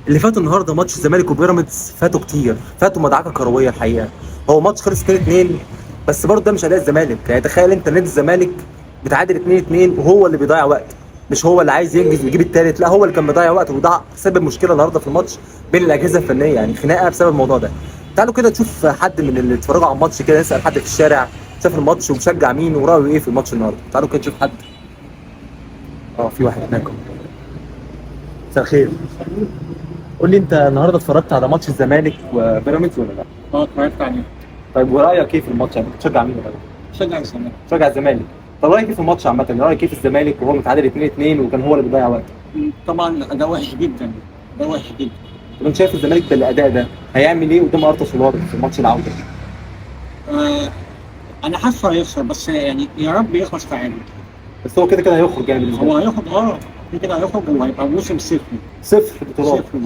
اللي فات النهارده ماتش الزمالك وبيراميدز فاتوا كتير، فاتوا مدعكه كرويه الحقيقه. هو ماتش خلص 2-2، بس برضه ده مش اداء الزمالك. يعني تخيل انت نادي الزمالك بتعادل 2-2 وهو اللي بيضيع وقت، مش هو اللي عايز ينجز ويجيب التالت، لا هو اللي كان بيضيع وقت، وده سبب مشكله النهارده في الماتش بين الاجهزه الفنيه، يعني خناقه بسبب الموضوع ده. تعالوا كده نشوف حد من اللي اتفرجوا على الماتش، كده نسال حد في الشارع شاف الماتش ومشجع مين ورايه ايه في الماتش النهارده. تعالوا كده نشوف حد. في واحد هناك. مساء الخير. قول لي انت النهارده اتفرجت على ماتش الزمالك وبيراميدز ولا لا؟ اتفرجت عليه. طيب ورايك ايه في الماتش؟ يعني بتشجع مين ولا لا؟ بشجع الزمالك. بتشجع الزمالك. طب رايك ايه في الماتش عامه؟ رايك ايه في الزمالك وهو متعادل 2-2 وكان هو اللي بيضيع وقت؟ طبعا ده وحش جدا، ده وحش جدا. طب انت شايف الزمالك بالاداء ده هيعمل ايه قدام ارتا سولار في ماتش العوده؟ آه انا حاسه هيخسر، بس يعني يا رب يخلص تعادل. بس هو كده كده هيخرج يعني بالنسبه هو لي. هياخد كده كده هيخرج وهيبقى موسم صفر. صفر بطولات. صفر